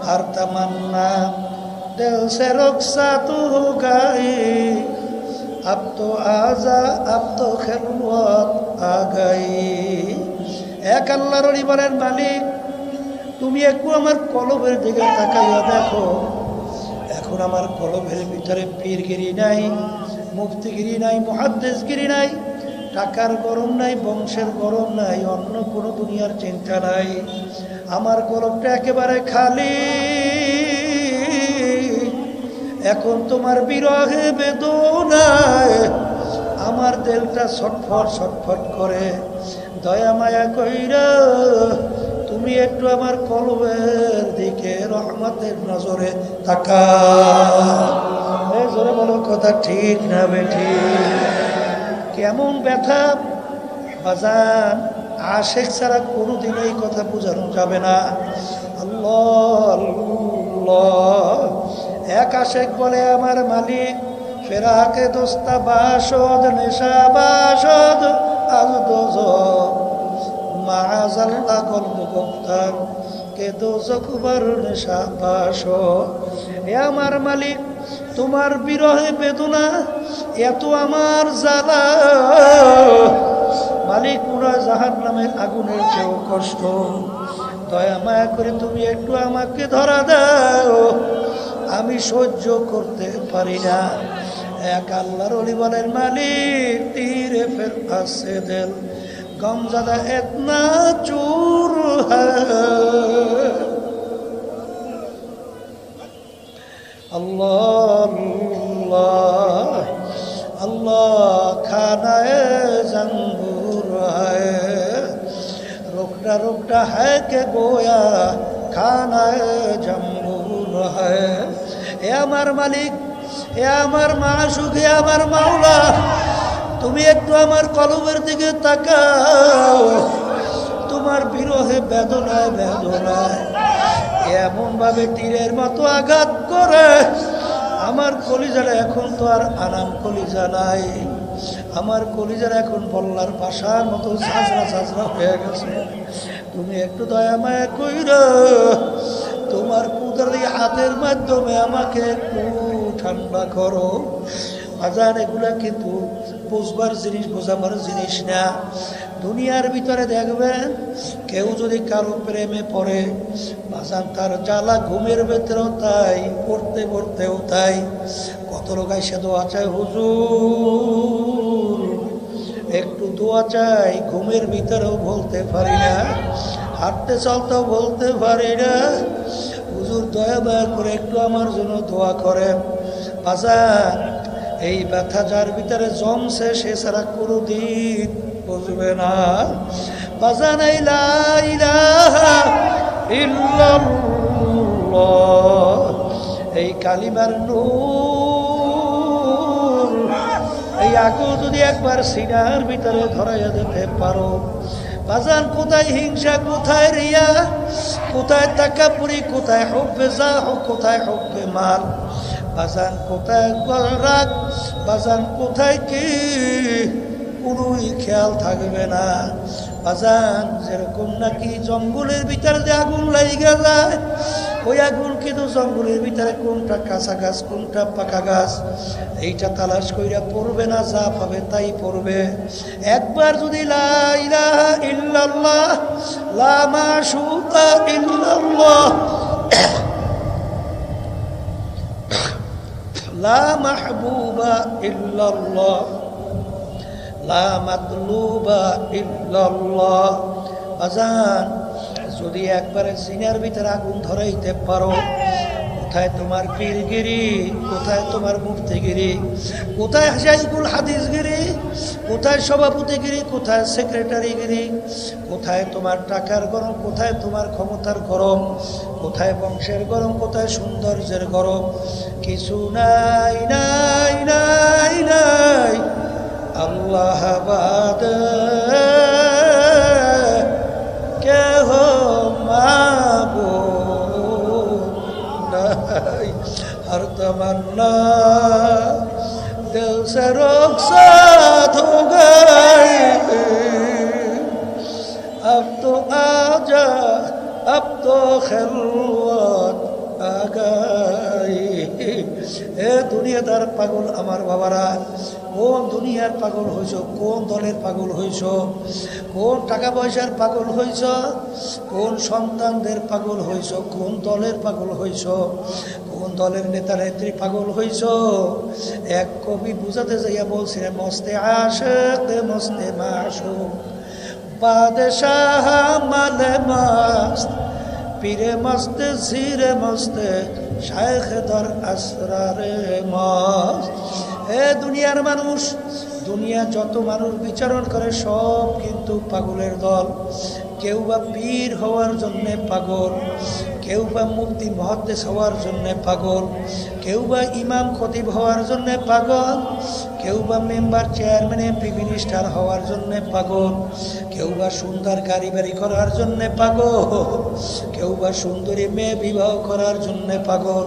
हर तमन्ना दिल से रुखसत हो गई अब तो आजा अब तो खिलवत आ गई এক আল্লাহর ওলি বলেন মালিক তুমি একটু আমার কলবের দিকে তাকাইয়া দেখো এখন আমার কলবের ভিতরে পীরগিরি নাই মুফতিগিরি নাই মুহাদ্দিসগিরি নাই টাকার গরম নাই বংশের গরম নাই অন্য কোনো দুনিয়ার চিন্তা নাই আমার কলবটা একেবারে খালি এখন তোমার বিরহে বেদনায় আমার দিলটা ছটফট ছটফট করে দয়া মায়া কইরা তুমি একটু আমার কলবের দিকে রহমতের নজরে তাকাও এই জোরে বলো কথা ঠিক না বেঠিক কেমন ব্যথা বাজান আশিক ছাড়া কোনোদিন এই কথা বোঝানো যাবে না আল্লাহ আল্লাহ এক আশিক বলে আমার মালিক ফেরাকে দোস্তা বাসদ নেশা বাসদ আজ দোজক মাআযাল্লাহ কলব গুপ্তার কে দোজক বার নেশা বাসদ এ আমার মালিক তোমার বিরহে বেদনা এত আমার জ্বালা মালিক পুরা জাহান্নামের আগুনের চেয়েও কষ্ট দয়া মায়া করে তুমি একটু আমাকে ধরা দাও আমি সহ্য করতে পারি না এক আল্লাহর ওলি বলেন মালিক তীরে ফের আসে দিল গমজাদা ইতনা চুর হ্যায় अल्लाह अल्लाह अल्लाह खाना जंबूर है रुकता रुकता है के गोया खाना जंबूर है ए আমার মালিক এ আমার মাশুক এ আমার মাওলা তুমি একটু আমার কলবের দিকে তাকাও তোমার বিরহে বেদনায় বেদনায় এমন ভাবে তীরের মতো আঘাত করে আমার কলিজার এখন তো আর আরাম কলিজা নাই আমার কলিজার এখন বল্লার পাশার মতো ঝাঁঝরা ঝাঁঝরা হয়ে গেছে তুমি একটু দয়া মায়া কইরা তোমার কুদরতি হাতের মাধ্যমে আমাকে একটু ঠান্ডা করো আজান এগুলা কিন্তু বুঝবার জিনিস বোঝাবার জিনিস না দুনিয়ার ভিতরে দেখবেন কেউ যদি কারো প্রেমে পড়ে বাজান তার জ্বালা ঘুমের ভেতরেও তাই পড়তে পড়তেও তাই কত লোক এসে দোয়া চায় হুজুর একটু দোয়া চাই ঘুমের ভিতরেও বলতে পারি না হাঁটতে চলতেও বলতে পারি না হুজুর দয়া দয়া করে একটু আমার জন্য দোয়া করেন বাজান এই ব্যথা যার ভিতরে জমছে সে ছাড়া কোনোদিন বুঝবে না বাজান এই লা ইলাহা ইল্লাল্লাহ এই কালিমার নূর এই আগুন যদি একবার সিনার ভিতরে ধরাইয়া দিতে পারো বাজান কোথায় হিংসা কোথায় রিয়া কোথায় তাকাপুরি কোথায় হুব্বে জাহ কোথায় হুব্বে মাল বাজান কোথায় রাগ বাজান কোথায় কি কোনোই খেয়াল থাকবে না বাজান যেরকম নাকি জঙ্গলের ভিতরে যে আগুন লাইগা যায় ওই আগুন কিন্তু জঙ্গলের ভিতরে কোনটা কাঁচা গাছ কোনটা পাকা গাছ এইটা তালাশ কইরা পড়বে না যা পাবে তাই পড়বে একবার যদি লা ইলাহা ইল্লাল্লাহ লা মাশুকা ইল্লাল্লাহ লা মাহবুবা ইল্লাল্লাহ লা মাতলুবা ইল্লাল্লাহ আজান যদি একবারে সিনার ভিতরে আগুন ধরাইতে পারো কোথায় তোমার পীরগিরি কোথায় তোমার মুফতিগিরি কোথায় শাইখুল হাদিসগিরি কোথায় সভাপতিগিরি কোথায় সেক্রেটারিগিরি কোথায় তোমার টাকার গরম কোথায় তোমার ক্ষমতার গরম কোথায় বংশের গরম কোথায় সৌন্দর্যের গরম কিছু নাই নাই নাই নাই আল্লাহ বাদ কেহ মাবুদ নাই हर तमन्ना दिल से रुखसत हो गई अब तो आजा अब तो खिलवत দুনিয়াদার পাগল আমার বাবারা, কোন দুনিয়ার পাগল হইছ, কোন দলের পাগল হইছ, কোন টাকা পয়সার পাগল হইছ, কোন সন্তানদের পাগল হইছ, কোন দলের পাগল হইছ, কোন দলের নেতা নেত্রী পাগল হইছ। এক কবি বুঝাতে যাইয়া বলছিলেন, মস্তে আশিক মস্তে মাশুক, বাদশাহ মালে মস্ত, পীরে মস্ত জিরে মস্তে, শায়েখ দর আসরারে মস্ত। এ দুনিয়ার মানুষ, দুনিয়া যত মানুষ বিচরণ করে সব কিন্তু পাগলের দল। কেউ বা পীর হওয়ার জন্যে পাগল, কেউ বা মুফতি মুহাদ্দিস হওয়ার জন্যে পাগল, কেউ বা ইমাম খতিব হওয়ার জন্যে পাগল, কেউ বা মেম্বার চেয়ারম্যান এমপি মিনিস্টার হওয়ার জন্যে পাগল, কেউ বা সুন্দর গাড়ি বাড়ি করার জন্যে পাগল, কেউ বা সুন্দরী মেয়ে বিবাহ করার জন্যে পাগল,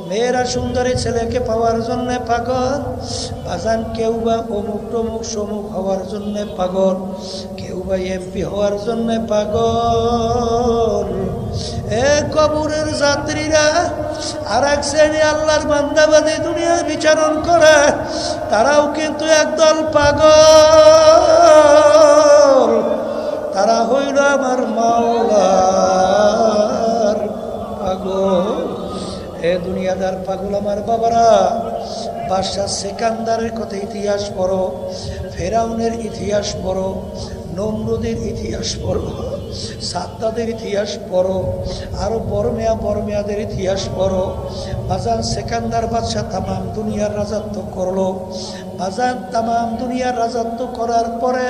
মেয়েরা সুন্দরী ছেলেকে পাওয়ার জন্যে পাগল, বাজান কেউ বা অমুক টমুক সমুক হওয়ার জন্যে পাগল, কেউ বা এমপি হওয়ার জন্যে পাগল। এ কবরের যাত্রীরা আর এক শ্রেণী আল্লাহর বান্দাবাদী দুনিয়া বিচারণ করে, তারাও কিন্তু একদল পাগল। তারা হইল আমার মাওলার পাগল। এ দুনিয়াদার পাগল আমার বাবারা, বাদশাহ সেকান্দারের কথা ইতিহাস পড়ো, ফেরাউনের ইতিহাস পড়ো, নমরুদের ইতিহাস পড়ো, সাদ্দাদের ইতিহাস পড়ো, আরো বড়মেয়াদের ইতিহাস পড়ো। বাজান সেকান্দার বাদশাহ তামাম দুনিয়ার রাজত্ব করলো। বাজান তামাম দুনিয়ার রাজত্ব করার পরে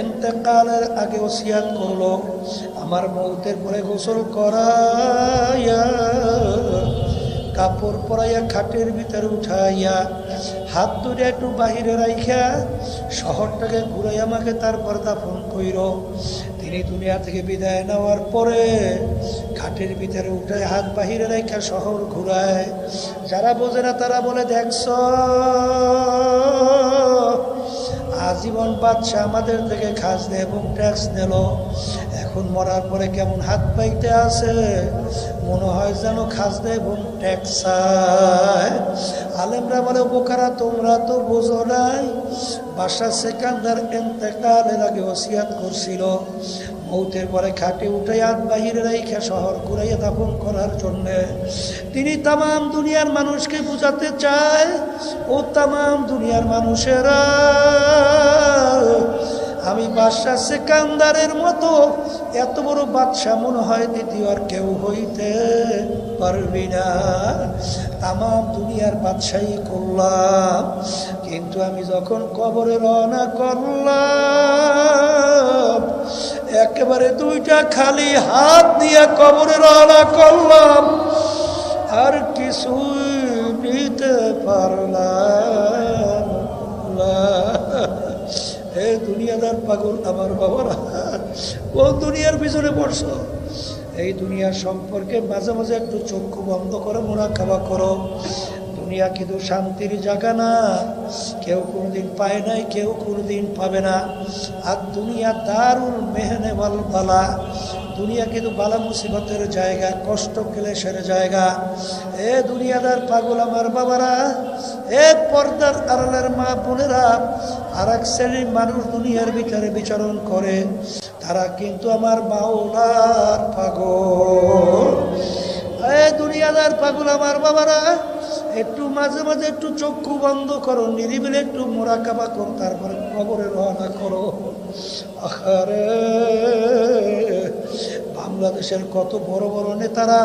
ইন্তেকালের আগে ওসিয়াত করলো, আমার মৌতের পরে গোসল করাইয়া, কাপড় পরাইয়া খাটের ভিতরে উঠাইয়া, হাত ধরে একটু বাহিরে রাইখা শহরটাকে ঘুরাই আমাকে তারপর দাফন কইর। তিনি দুনিয়া থেকে বিদায় নেওয়ার পরে খাটের ভিতরে উঠায়, হাত বাহিরে রাইখা শহর ঘুরায়। যারা বোঝে না তারা বলে, দেখছ আজীবন বাদশাহ আমাদের থেকে খাস দেয় এবং ট্যাক্স নিল, এখন মরার পরে কেমন হাত পাইতে আছে, মনে হয় যেন খাস দেয় এবং ট্যাক্স চায়। আলেমরা বলে, বোকারা তোমরা তো বোঝো নাই, বাদশাহ সেকান্দার ইন্তেকালের আগে ওসিয়াত করছিল মৌতের পরে খাটে উঠে হাত বাহিরে রাইখা শহর ঘুরাইয়া দাফন করার জন্যে। তিনি তামাম দুনিয়ার মানুষকে বুঝাতে চায়, ও তামাম দুনিয়ার মানুষেরা, আমি বাদশাহ সেকান্দারের মতো এত বড় বাদশাহ মনে হয় দ্বিতীয় আর কেউ হইতে পারবি না। তামাম দুনিয়ার বাদশাহী করলাম, কিন্তু আমি যখন কবরে রওনা করলাম, একেবারে দুইটা খালি হাত নিয়ে কবরে রওনা করলাম, আর কিছুই নিতে পারলাম না। হে দুনিয়াদার পাগল আমার বাবারা, কোন দুনিয়ার পিছনে পড়ছো? এই দুনিয়ার সম্পর্কে মাঝে মাঝে একটু চক্ষু বন্ধ করে মুরাকাবা করো। দুনিয়া কিন্তু শান্তির জায়গা না, কেউ কোনোদিন পায় নাই, কেউ কোনোদিন পাবে না। আর দুনিয়া দারুল মেহনে ওয়াল বালা, দুনিয়া কিন্তু বালা মুসিবতের জায়গা, কষ্ট ক্লেশের জায়গা। এ দুনিয়াদার পাগল আমার বাবারা, এ পর্দার আড়ালের মা বোনেরা, আর এক শ্রেণীর মানুষ দুনিয়ার ভিতরে বিচরণ করে, তারা কিন্তু আমার মাওলার পাগল। এ দুনিয়াদার পাগল আমার বাবারা, একটু মাঝে মাঝে একটু চক্ষু বন্ধ করো, নিরিবিলে একটু মুরাকাবা করো, তারপরে কবরে রওনা করো। আরে বাংলাদেশের কত বড় বড় নেতারা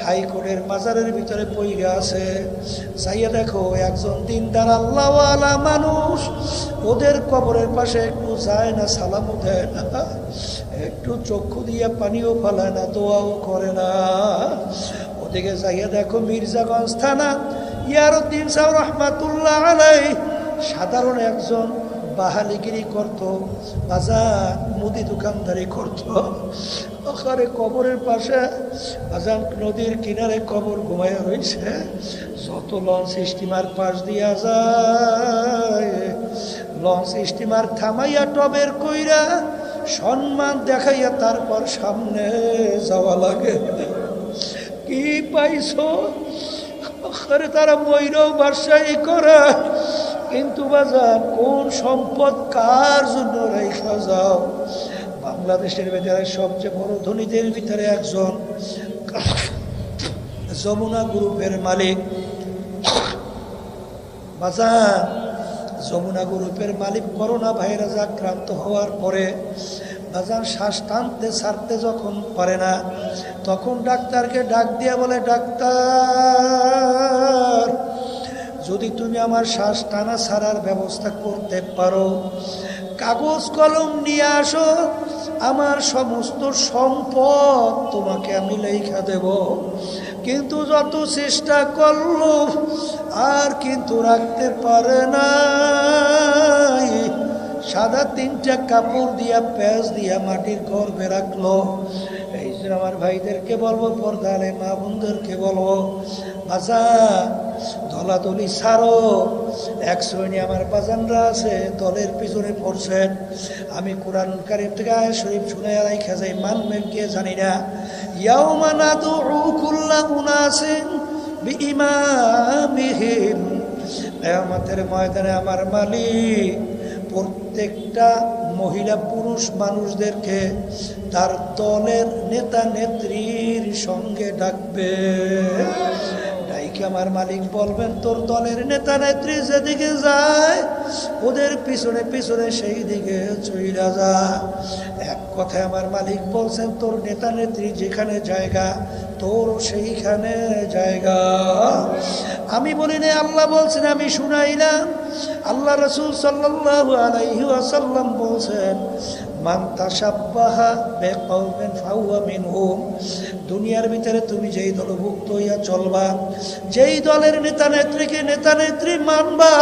হাইকোর্টের মাজারের ভিতরে পইরা আছে, যাইয়া দেখো একজন দিনদার আল্লাহওয়ালা মানুষ ওদের কবরের পাশে একটু যায় না, সালামও দেয় না, একটু চক্ষু দিয়ে পানিও ফেলায় না, দোয়াও করে না। ওদিকে যাইয়া দেখো মির্জাগঞ্জ থানা ইয়ারউদ্দিন সাহেব রহমাতুল্লাহ আলাইহি সাধারণ একজন বাহালিগিরি করত, বাজার মুদি দোকানদারি করত, ওখানে কবরের পাশে বাজার নদীর কিনারে কবর ঘুমাইয়া রয়েছে। যত লঞ্চ স্টিমার পাশ দিয়া যায়, লঞ্চ স্টিমার থামাইয়া টবের কইরা সম্মান দেখাইয়া তারপর সামনে যাওয়া লাগে। কি পাইছো? করে তারা ময়ূরও বাদশাহী করে, কিন্তু বাজার কোন সম্পদ কার জন্য রেখা যাও? বাংলাদেশের ভিতরে সবচেয়ে বড় ধনীদের ভিতরে একজন যমুনা গ্রুপের মালিক। বাজার যমুনা গ্রুপের মালিক করোনা ভাইরাস আক্রান্ত হওয়ার পরে বাজার শ্বাস টানতে ছাড়তে যখন পারে না, তখন ডাক্তারকে ডাক দিয়ে বলে, ডাক্তার যদি তুমি আমার শ্বাস টানা ছাড়ার ব্যবস্থা করতে পারো, কাগজ কলম নিয়ে আসো, আমার সমস্ত সম্পদ তোমাকে আমি লেখা দেব। কিন্তু যত চেষ্টা করলো আর কিন্তু রাখতে পারে না। সাদা 3টা কাপড় দিয়া প্যাঁচ দিয়া মাটির গর্ভে রাখলো। এই যে আমার ভাইদেরকে বলবো, পর্দালে মা বোনদেরকে বলবো, বাজা দলাদলি ছাড়ো। এক শ্রেণী আমার বাজানরা আছে দলের পিছনে পড়ছেন। আমি কোরআন কারীম থেকে আয়াত শরীফ শুনে রাইখা যাই, মানবেন কে জানি না। ইয়াউমা নাদউ কুল্লা উনাসিন বিইমামিহিম, কিয়ামতের ময়দানে আমার মালিক প্রত্যেকটা মহিলা পুরুষ মানুষদেরকে তার দলের নেতা নেত্রীর সঙ্গে ডাকবে। ডাইকে আমার মালিক বলবেন, তোর দলের নেতা নেত্রী যেদিকে যায় ওদের পিছনে পিছনে সেই দিকে চইলা যা। এক কথায় আমার মালিক বলছেন, তোর নেতা নেত্রী যেখানে জায়গা তোর সেইখানে জায়গা। আমি বলি না, আল্লাহ বলছেন, আমি শুনাইলাম। আল্লাহ রাসূল সাল্লাল্লাহু আলাইহি ওয়াসাল্লাম বলছেন, মান তাশাব্বাহা বিকওমিন ফাহুয়া মিনহুম। দুনিয়ার ভিতরে তুমি যেই দলভুক্ত হইয়া চলবা, যেই দলের নেতা নেত্রীকে নেতা নেত্রী মানবা,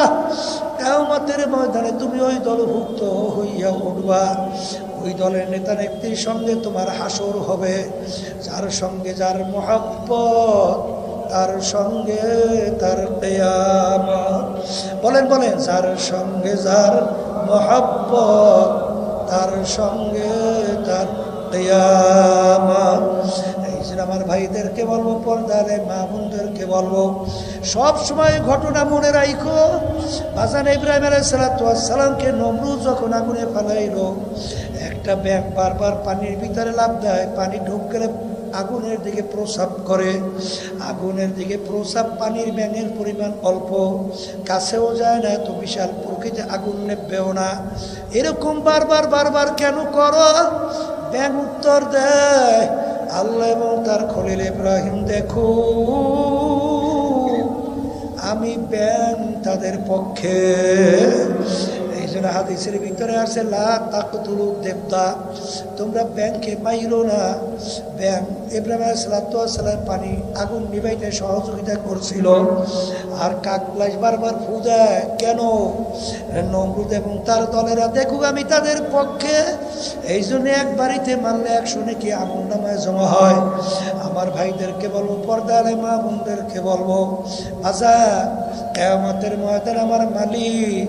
কিয়ামতের ময়দানে তুমি ওই দলভুক্ত হইয়া উঠবা। ওই দলের নেতা নেত্রীর সঙ্গে তোমার হাসর হবে। যার সঙ্গে যার মহব্বত তার সঙ্গে তার কিয়ামত। বলেন বলেন, যার সঙ্গে যার মহব্বত তার সঙ্গে তার কিয়ামত। এই যে আমার ভাইদেরকে বলবো, পর্দারে মা বোনদেরকে বলবো, সব সময় ঘটনা মনে রাখো। বাজান ইব্রাহিম আলাইহিস সালামকে নমরুদ যখন আগুনে ফেলাইলো, একটা ব্যাঙ বারবার পানির ভিতরে লাফ দেয়, পানি ঢুক গেলে আগুনের দিকে প্রসাব করে। আগুনের দিকে প্রসাব, পানির ব্যাঙের পরিমাণ অল্প, কাছেও যায় না, এত বিশাল প্রকৃতি আগুন নেবেও না। এরকম বারবার বারবার কেন করো? ব্যাঙ উত্তর দেয়, আল্লাহ এবং তার খলিল ইব্রাহিম দেখো, আমি ব্যাঙ তাদের পক্ষে। এই জন্য হাদিসের ভিতরে আছে, লা তাকতুলু দেবদা, তোমরা ব্যাঙকে মাইরো না। ব্যাঙ ইব্রাহিম আলাইহিস সালাম পানি আগুন নিভাইতে সহযোগিতা করছিল, আর কাকলাস বারবার ফু দেয় কেন? নমরুদ এবং তার দলেরা দেখুক আমি তাদের পক্ষে। এই জন্য এক বাড়িতে মারলে 100 নাকি আমল নামায় জমা হয়। আমার ভাইদেরকে বলবো, পর্দারে মা বোনদেরকে বলবো, আচ্ছা কিয়ামতের ময়দানে আমার মালিক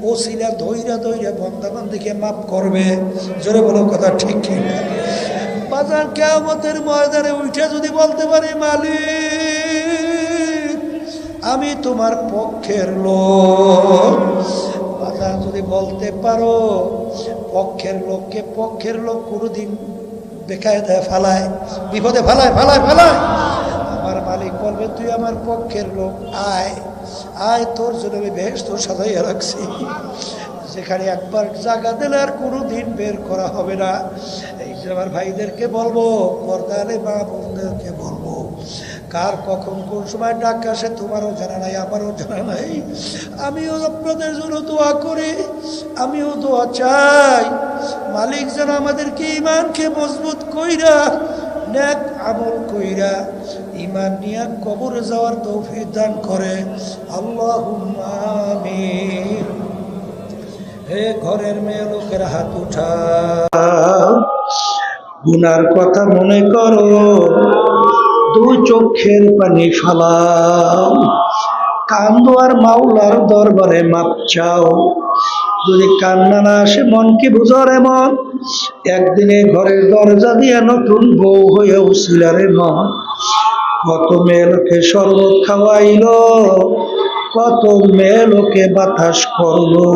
ওসিলা ধইরা ধইরা বন্দাবান্দিকে মাফ করবে। জোরে বলো কথা ঠিক কি না? বাজার কিয়ামতের ময়দানে উঠে যদি বলতে পারি, মালিক আমি তোমার পক্ষের লোক, বাজার যদি বলতে পারো, পক্ষের লোককে পক্ষের লোক কোনোদিন বেকায় দেয়, ফালায়, বিপদে ফালায় ফালায় ফালায়। আমার মালিক বলবে, তুই আমার পক্ষের লোক, আয় আয়, তোর জন্য আমি বেহেশত সাজাইয়া রাখছি, যেখানে একবার জায়গা দিলে আর কোনো দিন বের করা হবে না। এই যে আমার ভাইদেরকে বলবো, পর্দালে মা বোনদেরকে বলবো, কার কখন কোন সময় ডাক আসে তোমারও জানা নাই, আমারও জানা নাই। আমিও আপনাদের জন্য দোয়া করি, আমিও দোয়া চাই, মালিক যেন আমাদেরকে ইমানকে মজবুত কইরা নেক আমল কইরা ইমান নিয়ে কবরে যাওয়ার তৌফিক দান করে। আল্লাহুম্মা আমিন। হে ঘরের মেয়ে লোকের হাত উঠা, গুনার কথা মনে করো, 2 চোখের পানি ফালাও, কান্দো আর মাওলার দরবারে মাপ চাও। যদি কান্না না আসে, মনকে বুঝার এমন, একদিনে ঘরের দরজা দিয়ে নতুন বউ হয়ে উছিলারে মন, কত মেয়ে লোকে শরবত খাওয়াইলো, কত মেয়ে লোকে বাতাস করলো।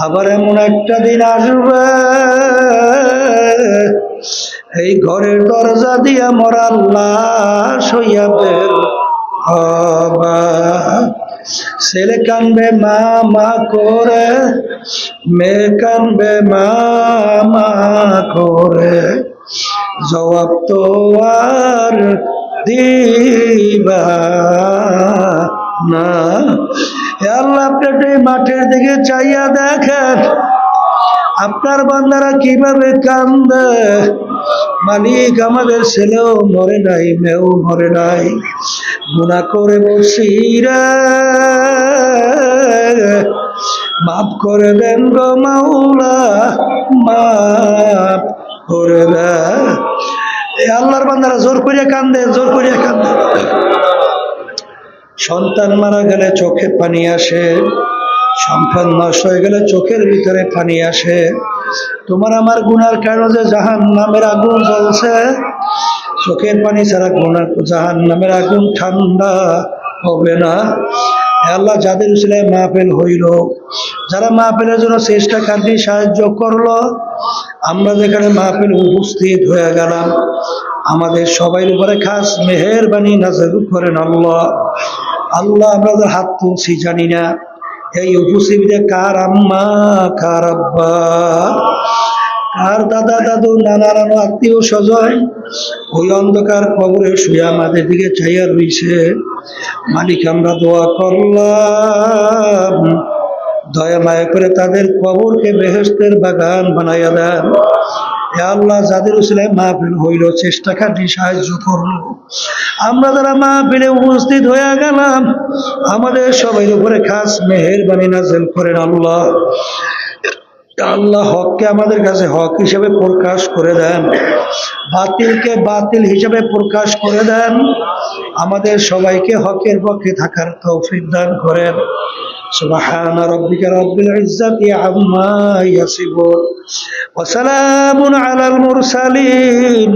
আবার এমন একটা দিন আসবে, এই ঘরের দরজা দিয়া মরার লাশ হইয়া বের হবা। ছেলে কানবে মা মা করে, মেয়ে কানবে মা মা করে, জবাব তো আর দিবা না। হে আল্লাহ, আপনি একটু এই মাঠের দিকে চাইয়া দেখেন আপনার বান্দারা কিভাবে কান্দে। মালিক, আমাদের ছেলেও মরে নাই, মেয়েও মরে নাই, গুনাহ করে বসি রে, মাফ করে দেন গো মাওলা, মাফ করে দেন। এই আল্লাহর বান্দারা জোর করিয়া কান্দে, জোর করিয়া কান্দে। সন্তান মারা গেলে চোখে পানি আসে, সন্তান নষ্ট হয়ে গেলে চোখের ভিতরে পানি আসে। তোমার আমার গুনার কারণে যে জাহান্নামের আগুন জ্বলছে, চোখের পানি ছাড়া জাহান্নামের আগুন ঠান্ডা হবে না। আল্লাহ, যাদের উসিলায় মাহফিল হইল, যারা মাহফিলের জন্য চেষ্টা কাটি সাহায্য করলো, আমরা যেখানে মাহফিল উপস্থিত হয়ে গেলাম, আমাদের সবাই উপরে খাস মেহেরবানি নাযিল করেন আল্লাহ। আল্লাহ, আমরা হাত তুলছি জানি না এই উপস্থিতিতে কার আম্মা, কার আব্বা, কার দাদা দাদু, নানা নানু, আত্মীয় স্বজন ওই অন্ধকার কবরে শুয়ে আমাদের দিকে চাইয়া রইছে। মালিক, আমরা দোয়া করলাম, দয়া মায়া করে তাদের কবরকে বেহেশতের বাগান বানাইয়া দেন। হে আল্লাহ, যাদের উসিলায় মাহফিল হইল, চেষ্টা খাটি সাহায্য করলো, আমরা যারা মাহফিলে উপস্থিত হয়ে গেলাম, আমাদের সবাই উপরে খাস মেহেরবানি নাযিল করেন আল্লাহ। আল্লাহ, হককে আমাদের কাছে হক হিসেবে প্রকাশ করে দেন, বাতিলকে বাতিল হিসেবে প্রকাশ করে দেন। আমাদের সবাইকে হকের পক্ষে থাকার তৌফিক দান করেন। সুবহান রাব্বিকা রাব্বিল ইজ্জাতি আম্মা ইয়াসিফুন ওয়া সালামুন আলাল মুরসালিন।